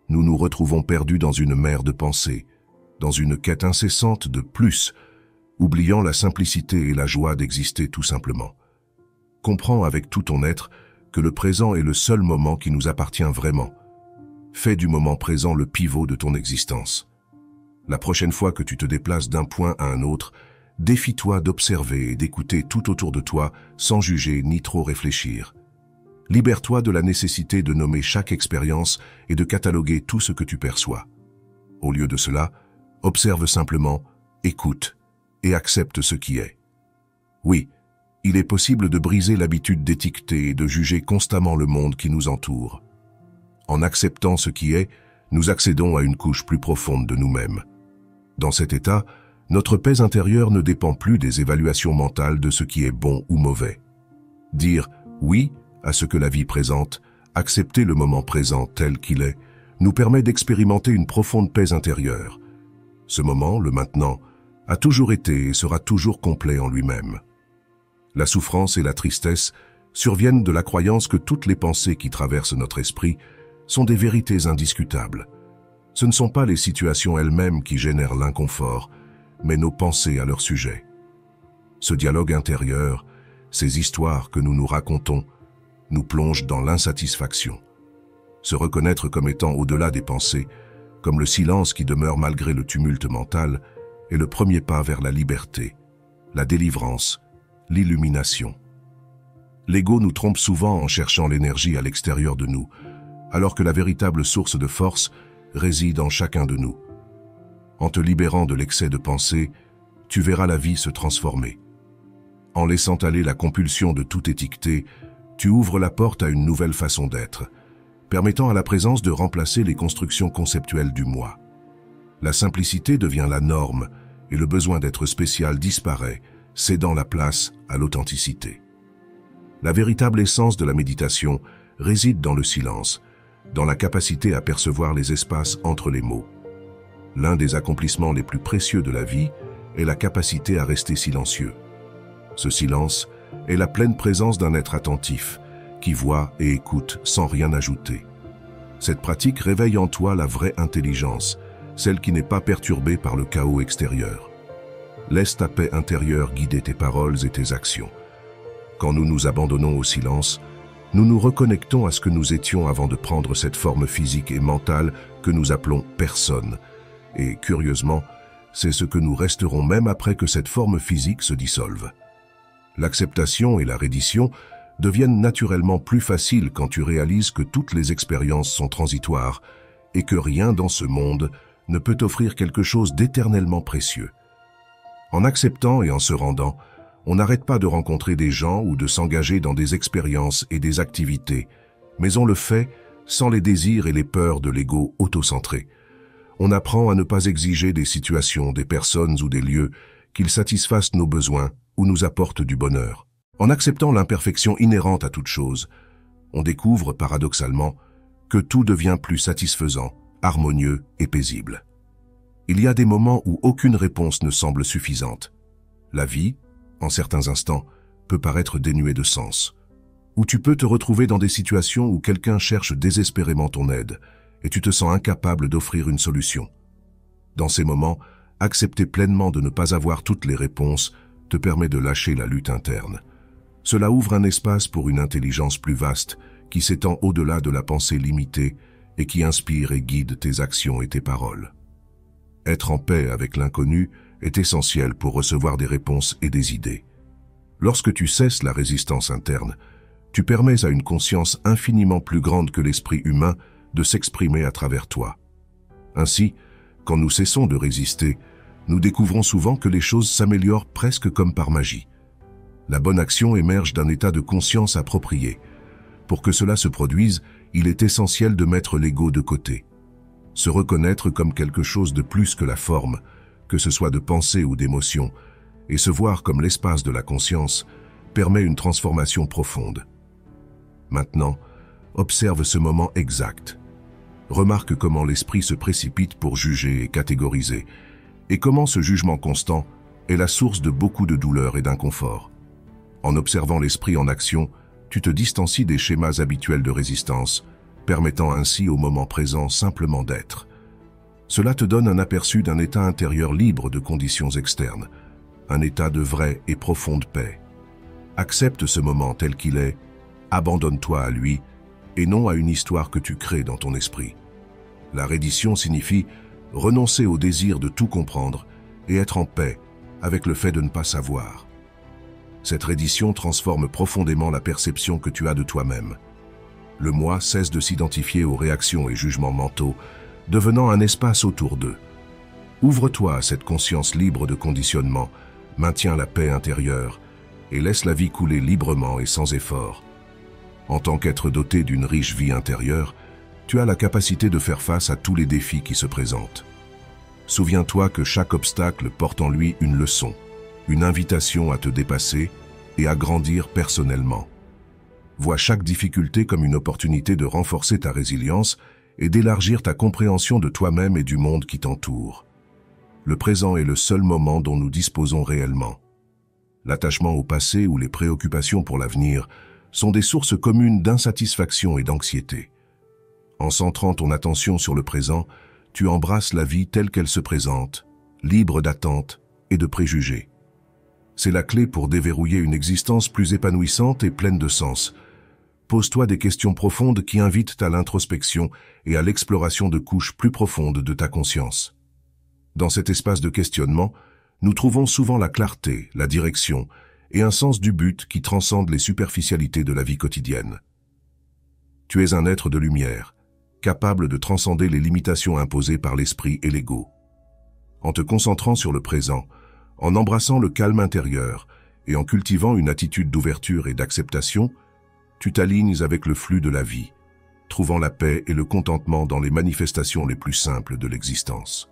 nous nous retrouvons perdus dans une mer de pensées, dans une quête incessante de plus, oubliant la simplicité et la joie d'exister tout simplement. Comprends avec tout ton être que le présent est le seul moment qui nous appartient vraiment. Fais du moment présent le pivot de ton existence. La prochaine fois que tu te déplaces d'un point à un autre, défie-toi d'observer et d'écouter tout autour de toi sans juger ni trop réfléchir. Libère-toi de la nécessité de nommer chaque expérience et de cataloguer tout ce que tu perçois. Au lieu de cela, observe simplement, écoute et accepte ce qui est. Oui, il est possible de briser l'habitude d'étiqueter et de juger constamment le monde qui nous entoure. En acceptant ce qui est, nous accédons à une couche plus profonde de nous-mêmes. Dans cet état, notre paix intérieure ne dépend plus des évaluations mentales de ce qui est bon ou mauvais. Dire « oui » à ce que la vie présente, accepter le moment présent tel qu'il est, nous permet d'expérimenter une profonde paix intérieure. Ce moment, le maintenant, a toujours été et sera toujours complet en lui-même. La souffrance et la tristesse surviennent de la croyance que toutes les pensées qui traversent notre esprit sont des vérités indiscutables. Ce ne sont pas les situations elles-mêmes qui génèrent l'inconfort, mais nos pensées à leur sujet. Ce dialogue intérieur, ces histoires que nous nous racontons, nous plongent dans l'insatisfaction. Se reconnaître comme étant au-delà des pensées, comme le silence qui demeure malgré le tumulte mental, est le premier pas vers la liberté, la délivrance, l'illumination. L'ego nous trompe souvent en cherchant l'énergie à l'extérieur de nous, alors que la véritable source de force réside en chacun de nous. En te libérant de l'excès de pensée, tu verras la vie se transformer. En laissant aller la compulsion de tout étiqueter, tu ouvres la porte à une nouvelle façon d'être, permettant à la présence de remplacer les constructions conceptuelles du moi. La simplicité devient la norme et le besoin d'être spécial disparaît, cédant la place à l'authenticité. La véritable essence de la méditation réside dans le silence, dans la capacité à percevoir les espaces entre les mots. L'un des accomplissements les plus précieux de la vie est la capacité à rester silencieux. Ce silence est la pleine présence d'un être attentif, qui voit et écoute sans rien ajouter. Cette pratique réveille en toi la vraie intelligence, celle qui n'est pas perturbée par le chaos extérieur. Laisse ta paix intérieure guider tes paroles et tes actions. Quand nous nous abandonnons au silence, nous nous reconnectons à ce que nous étions avant de prendre cette forme physique et mentale que nous appelons personne. Et curieusement, c'est ce que nous resterons même après que cette forme physique se dissolve. L'acceptation et la reddition deviennent naturellement plus faciles quand tu réalises que toutes les expériences sont transitoires et que rien dans ce monde ne peut offrir quelque chose d'éternellement précieux. En acceptant et en se rendant, on n'arrête pas de rencontrer des gens ou de s'engager dans des expériences et des activités, mais on le fait sans les désirs et les peurs de l'ego autocentré. On apprend à ne pas exiger des situations, des personnes ou des lieux qu'ils satisfassent nos besoins ou nous apportent du bonheur. En acceptant l'imperfection inhérente à toute chose, on découvre, paradoxalement, que tout devient plus satisfaisant, harmonieux et paisible. Il y a des moments où aucune réponse ne semble suffisante. La vie, en certains instants, peut paraître dénuée de sens. Ou tu peux te retrouver dans des situations où quelqu'un cherche désespérément ton aide et tu te sens incapable d'offrir une solution. Dans ces moments, accepter pleinement de ne pas avoir toutes les réponses te permet de lâcher la lutte interne. Cela ouvre un espace pour une intelligence plus vaste qui s'étend au-delà de la pensée limitée et qui inspire et guide tes actions et tes paroles. Être en paix avec l'inconnu est essentiel pour recevoir des réponses et des idées. Lorsque tu cesses la résistance interne, tu permets à une conscience infiniment plus grande que l'esprit humain de s'exprimer à travers toi. Ainsi, quand nous cessons de résister, nous découvrons souvent que les choses s'améliorent presque comme par magie. La bonne action émerge d'un état de conscience approprié. Pour que cela se produise, il est essentiel de mettre l'ego de côté. Se reconnaître comme quelque chose de plus que la forme, que ce soit de pensée ou d'émotion, et se voir comme l'espace de la conscience, permet une transformation profonde. Maintenant, Observe ce moment exact. Remarque comment l'esprit se précipite pour juger et catégoriser, et comment ce jugement constant est la source de beaucoup de douleur et d'inconfort. En observant l'esprit en action, tu te distancies des schémas habituels de résistance, permettant ainsi au moment présent simplement d'être. Cela te donne un aperçu d'un état intérieur libre de conditions externes, un état de vraie et profonde paix. Accepte ce moment tel qu'il est, abandonne-toi à lui, et non à une histoire que tu crées dans ton esprit. La reddition signifie renoncer au désir de tout comprendre et être en paix avec le fait de ne pas savoir. Cette reddition transforme profondément la perception que tu as de toi-même. Le moi cesse de s'identifier aux réactions et jugements mentaux, devenant un espace autour d'eux. Ouvre-toi à cette conscience libre de conditionnement, maintiens la paix intérieure et laisse la vie couler librement et sans effort. En tant qu'être doté d'une riche vie intérieure, tu as la capacité de faire face à tous les défis qui se présentent. Souviens-toi que chaque obstacle porte en lui une leçon, une invitation à te dépasser et à grandir personnellement. Vois chaque difficulté comme une opportunité de renforcer ta résilience et d'élargir ta compréhension de toi-même et du monde qui t'entoure. Le présent est le seul moment dont nous disposons réellement. L'attachement au passé ou les préoccupations pour l'avenir sont des sources communes d'insatisfaction et d'anxiété. En centrant ton attention sur le présent, tu embrasses la vie telle qu'elle se présente, libre d'attentes et de préjugés. C'est la clé pour déverrouiller une existence plus épanouissante et pleine de sens. Pose-toi des questions profondes qui invitent à l'introspection et à l'exploration de couches plus profondes de ta conscience. Dans cet espace de questionnement, nous trouvons souvent la clarté, la direction et un sens du but qui transcende les superficialités de la vie quotidienne. Tu es un être de lumière, capable de transcender les limitations imposées par l'esprit et l'ego. En te concentrant sur le présent, en embrassant le calme intérieur et en cultivant une attitude d'ouverture et d'acceptation, tu t'alignes avec le flux de la vie, trouvant la paix et le contentement dans les manifestations les plus simples de l'existence.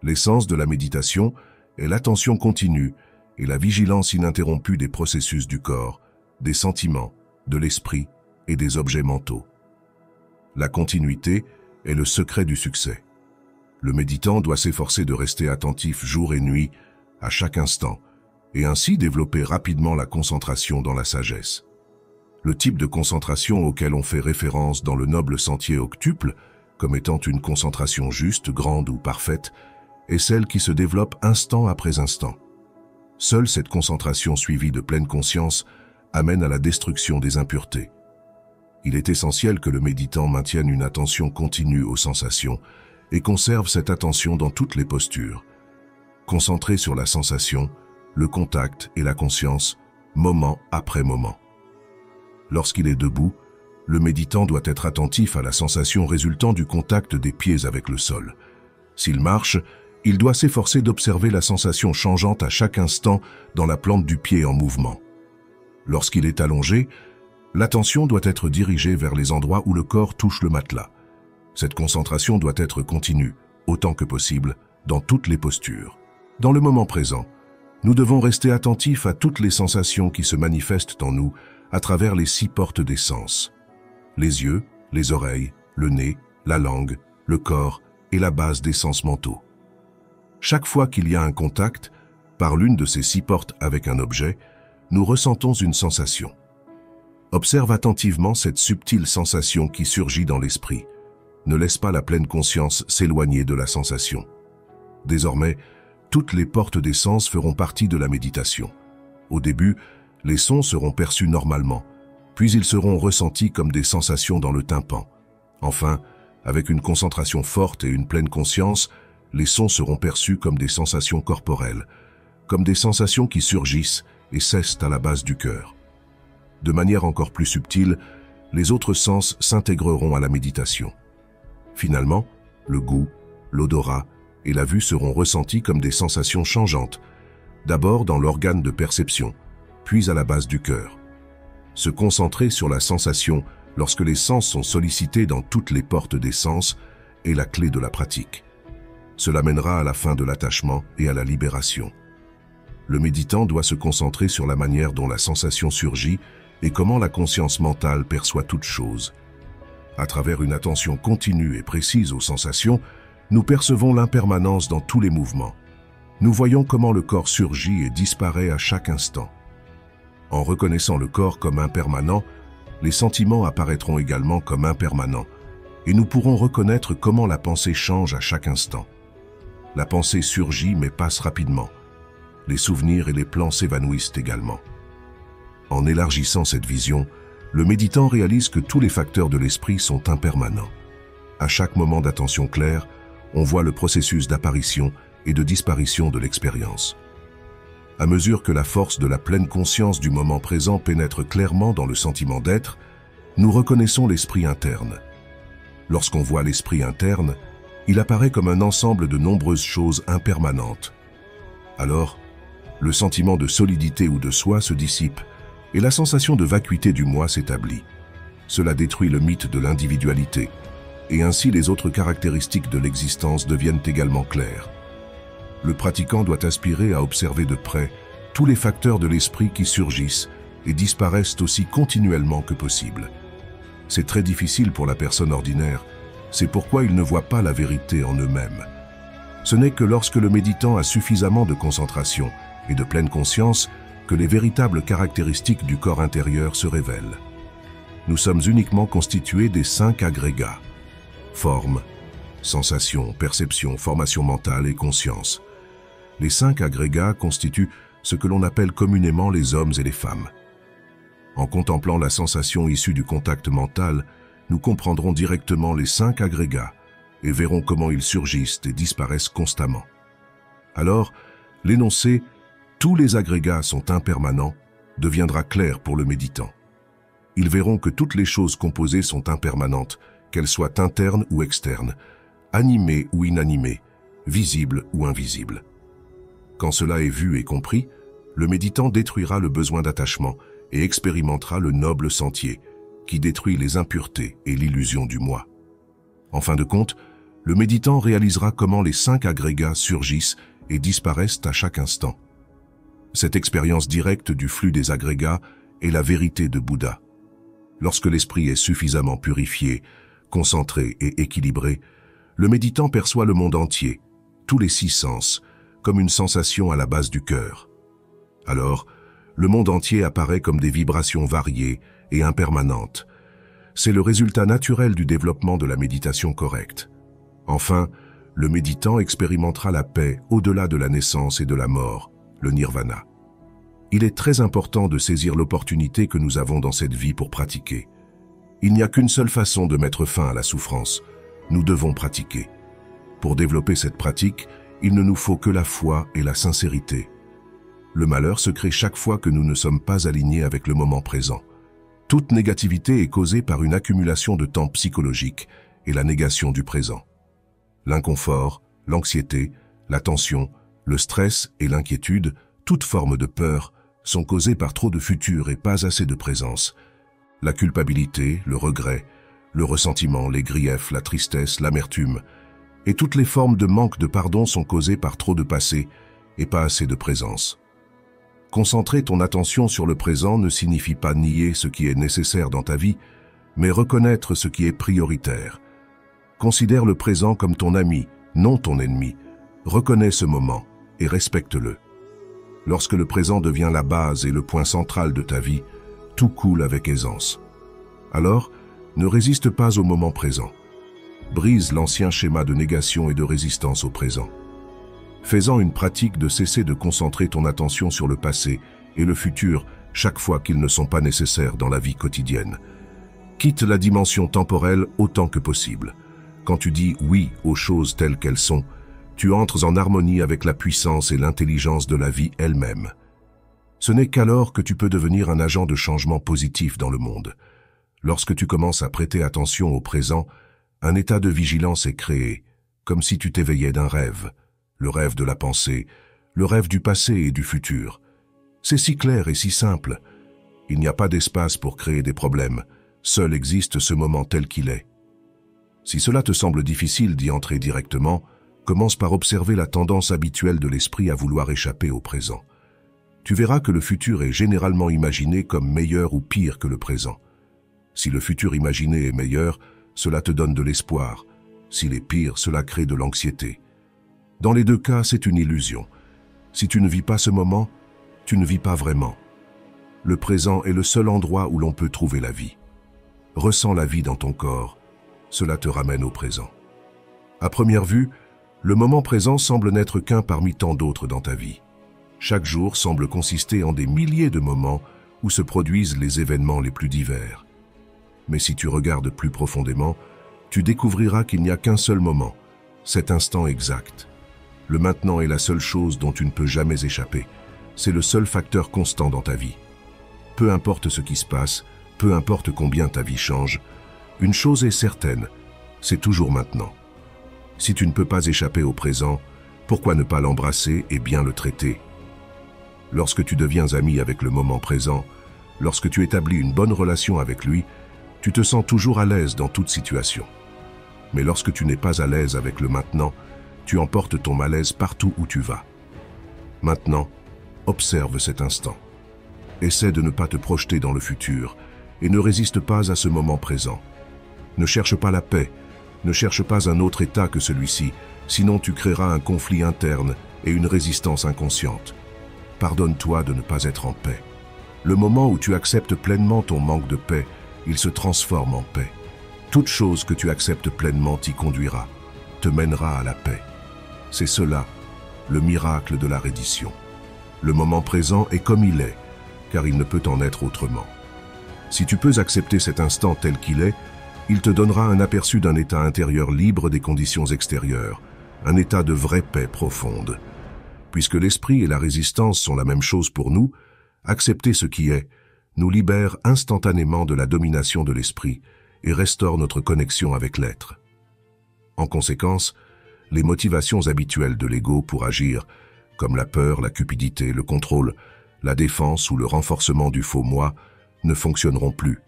L'essence de la méditation est l'attention continue et la vigilance ininterrompue des processus du corps, des sentiments, de l'esprit et des objets mentaux. La continuité est le secret du succès. Le méditant doit s'efforcer de rester attentif jour et nuit, à chaque instant, et ainsi développer rapidement la concentration dans la sagesse. Le type de concentration auquel on fait référence dans le noble sentier octuple, comme étant une concentration juste, grande ou parfaite, est celle qui se développe instant après instant. Seule cette concentration suivie de pleine conscience amène à la destruction des impuretés. Il est essentiel que le méditant maintienne une attention continue aux sensations et conserve cette attention dans toutes les postures. Concentré sur la sensation, le contact et la conscience, moment après moment. Lorsqu'il est debout, le méditant doit être attentif à la sensation résultant du contact des pieds avec le sol. S'il marche, il doit s'efforcer d'observer la sensation changeante à chaque instant dans la plante du pied en mouvement. Lorsqu'il est allongé, l'attention doit être dirigée vers les endroits où le corps touche le matelas. Cette concentration doit être continue, autant que possible, dans toutes les postures. Dans le moment présent, nous devons rester attentifs à toutes les sensations qui se manifestent en nous à travers les 6 portes des sens. Les yeux, les oreilles, le nez, la langue, le corps et la base des sens mentaux. Chaque fois qu'il y a un contact, par l'une de ces 6 portes avec un objet, nous ressentons une sensation. Observe attentivement cette subtile sensation qui surgit dans l'esprit. Ne laisse pas la pleine conscience s'éloigner de la sensation. Désormais, toutes les portes des sens feront partie de la méditation. Au début, les sons seront perçus normalement, puis ils seront ressentis comme des sensations dans le tympan. Enfin, avec une concentration forte et une pleine conscience, les sons seront perçus comme des sensations corporelles, comme des sensations qui surgissent et cessent à la base du cœur. De manière encore plus subtile, les autres sens s'intégreront à la méditation. Finalement, le goût, l'odorat et la vue seront ressentis comme des sensations changeantes, d'abord dans l'organe de perception, puis à la base du cœur. Se concentrer sur la sensation lorsque les sens sont sollicités dans toutes les portes des sens est la clé de la pratique. Cela mènera à la fin de l'attachement et à la libération. Le méditant doit se concentrer sur la manière dont la sensation surgit et comment la conscience mentale perçoit toute chose, À travers une attention continue et précise aux sensations, nous percevons l'impermanence dans tous les mouvements. Nous voyons comment le corps surgit et disparaît à chaque instant. En reconnaissant le corps comme impermanent, les sentiments apparaîtront également comme impermanents, et nous pourrons reconnaître comment la pensée change à chaque instant. La pensée surgit mais passe rapidement. Les souvenirs et les plans s'évanouissent également. En élargissant cette vision, le méditant réalise que tous les facteurs de l'esprit sont impermanents. À chaque moment d'attention claire, on voit le processus d'apparition et de disparition de l'expérience. À mesure que la force de la pleine conscience du moment présent pénètre clairement dans le sentiment d'être, nous reconnaissons l'esprit interne. Lorsqu'on voit l'esprit interne, il apparaît comme un ensemble de nombreuses choses impermanentes. Alors, le sentiment de solidité ou de soi se dissipe et la sensation de vacuité du moi s'établit. Cela détruit le mythe de l'individualité, et ainsi les autres caractéristiques de l'existence deviennent également claires. Le pratiquant doit aspirer à observer de près tous les facteurs de l'esprit qui surgissent et disparaissent aussi continuellement que possible. C'est très difficile pour la personne ordinaire, c'est pourquoi ils ne voient pas la vérité en eux-mêmes. Ce n'est que lorsque le méditant a suffisamment de concentration et de pleine conscience que les véritables caractéristiques du corps intérieur se révèlent. Nous sommes uniquement constitués des 5 agrégats: forme, sensation, perception, formation mentale et conscience. Les 5 agrégats constituent ce que l'on appelle communément les hommes et les femmes. En contemplant la sensation issue du contact mental, nous comprendrons directement les 5 agrégats et verrons comment ils surgissent et disparaissent constamment. Alors, l'énoncé « tous les agrégats sont impermanents » deviendra clair pour le méditant. Ils verront que toutes les choses composées sont impermanentes, qu'elles soient internes ou externes, animées ou inanimées, visibles ou invisibles. Quand cela est vu et compris, le méditant détruira le besoin d'attachement et expérimentera le noble sentier, qui détruit les impuretés et l'illusion du moi. En fin de compte, le méditant réalisera comment les 5 agrégats surgissent et disparaissent à chaque instant. Cette expérience directe du flux des agrégats est la vérité de Bouddha. Lorsque l'esprit est suffisamment purifié, concentré et équilibré, le méditant perçoit le monde entier, tous les 6 sens, comme une sensation à la base du cœur. Alors, le monde entier apparaît comme des vibrations variées et impermanentes. C'est le résultat naturel du développement de la méditation correcte. Enfin, le méditant expérimentera la paix au-delà de la naissance et de la mort, le nirvana. Il est très important de saisir l'opportunité que nous avons dans cette vie pour pratiquer. Il n'y a qu'une seule façon de mettre fin à la souffrance. Nous devons pratiquer. Pour développer cette pratique, il ne nous faut que la foi et la sincérité. Le malheur se crée chaque fois que nous ne sommes pas alignés avec le moment présent. Toute négativité est causée par une accumulation de temps psychologique et la négation du présent. L'inconfort, l'anxiété, la tension, le stress et l'inquiétude, toute forme de peur, sont causées par trop de futur et pas assez de présence. La culpabilité, le regret, le ressentiment, les griefs, la tristesse, l'amertume, et toutes les formes de manque de pardon sont causées par trop de passé et pas assez de présence. Concentrer ton attention sur le présent ne signifie pas nier ce qui est nécessaire dans ta vie, mais reconnaître ce qui est prioritaire. Considère le présent comme ton ami, non ton ennemi. Reconnais ce moment et respecte-le. Lorsque le présent devient la base et le point central de ta vie, tout coule avec aisance. Alors, ne résiste pas au moment présent. Brise l'ancien schéma de négation et de résistance au présent. Fais-en une pratique de cesser de concentrer ton attention sur le passé et le futur chaque fois qu'ils ne sont pas nécessaires dans la vie quotidienne. Quitte la dimension temporelle autant que possible. Quand tu dis oui aux choses telles qu'elles sont, tu entres en harmonie avec la puissance et l'intelligence de la vie elle-même. Ce n'est qu'alors que tu peux devenir un agent de changement positif dans le monde. Lorsque tu commences à prêter attention au présent, un état de vigilance est créé, comme si tu t'éveillais d'un rêve, le rêve de la pensée, le rêve du passé et du futur. C'est si clair et si simple. Il n'y a pas d'espace pour créer des problèmes, seul existe ce moment tel qu'il est. Si cela te semble difficile d'y entrer directement, commence par observer la tendance habituelle de l'esprit à vouloir échapper au présent. Tu verras que le futur est généralement imaginé comme meilleur ou pire que le présent. Si le futur imaginé est meilleur, cela te donne de l'espoir. S'il est pire, cela crée de l'anxiété. Dans les deux cas, c'est une illusion. Si tu ne vis pas ce moment, tu ne vis pas vraiment. Le présent est le seul endroit où l'on peut trouver la vie. Ressens la vie dans ton corps, cela te ramène au présent. À première vue, le moment présent semble n'être qu'un parmi tant d'autres dans ta vie. Chaque jour semble consister en des milliers de moments où se produisent les événements les plus divers. Mais si tu regardes plus profondément, tu découvriras qu'il n'y a qu'un seul moment, cet instant exact. Le maintenant est la seule chose dont tu ne peux jamais échapper. C'est le seul facteur constant dans ta vie. Peu importe ce qui se passe, peu importe combien ta vie change, une chose est certaine, c'est toujours maintenant. Si tu ne peux pas échapper au présent, pourquoi ne pas l'embrasser et bien le traiter? Lorsque tu deviens ami avec le moment présent, lorsque tu établis une bonne relation avec lui, tu te sens toujours à l'aise dans toute situation. Mais lorsque tu n'es pas à l'aise avec le maintenant, tu emportes ton malaise partout où tu vas. Maintenant, observe cet instant. Essaie de ne pas te projeter dans le futur et ne résiste pas à ce moment présent. Ne cherche pas la paix, ne cherche pas un autre état que celui-ci, sinon tu créeras un conflit interne et une résistance inconsciente. Pardonne-toi de ne pas être en paix. Le moment où tu acceptes pleinement ton manque de paix, il se transforme en paix. Toute chose que tu acceptes pleinement t'y conduira, te mènera à la paix. C'est cela, le miracle de la reddition. Le moment présent est comme il est, car il ne peut en être autrement. Si tu peux accepter cet instant tel qu'il est, il te donnera un aperçu d'un état intérieur libre des conditions extérieures, un état de vraie paix profonde. Puisque l'esprit et la résistance sont la même chose pour nous, accepter ce qui est nous libère instantanément de la domination de l'esprit et restaure notre connexion avec l'être. En conséquence, les motivations habituelles de l'ego pour agir, comme la peur, la cupidité, le contrôle, la défense ou le renforcement du faux moi, ne fonctionneront plus.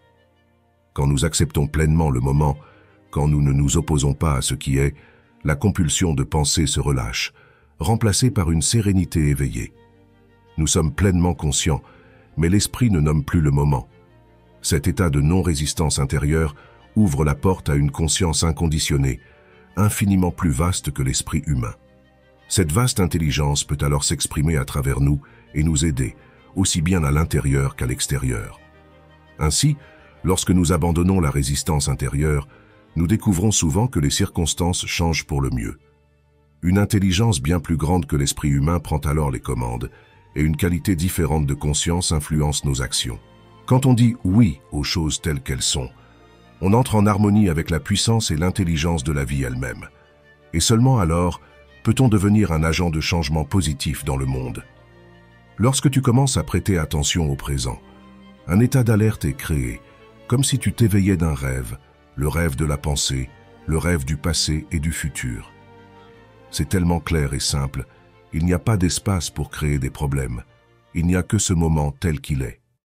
Quand nous acceptons pleinement le moment, quand nous ne nous opposons pas à ce qui est, la compulsion de penser se relâche, remplacée par une sérénité éveillée. Nous sommes pleinement conscients, mais l'esprit ne nomme plus le moment. Cet état de non-résistance intérieure ouvre la porte à une conscience inconditionnée, infiniment plus vaste que l'esprit humain. Cette vaste intelligence peut alors s'exprimer à travers nous et nous aider, aussi bien à l'intérieur qu'à l'extérieur. Ainsi, lorsque nous abandonnons la résistance intérieure, nous découvrons souvent que les circonstances changent pour le mieux. Une intelligence bien plus grande que l'esprit humain prend alors les commandes, et une qualité différente de conscience influence nos actions. Quand on dit oui aux choses telles qu'elles sont, on entre en harmonie avec la puissance et l'intelligence de la vie elle-même. Et seulement alors peut-on devenir un agent de changement positif dans le monde. Lorsque tu commences à prêter attention au présent, un état d'alerte est créé, comme si tu t'éveillais d'un rêve, le rêve de la pensée, le rêve du passé et du futur. C'est tellement clair et simple, il n'y a pas d'espace pour créer des problèmes, il n'y a que ce moment tel qu'il est.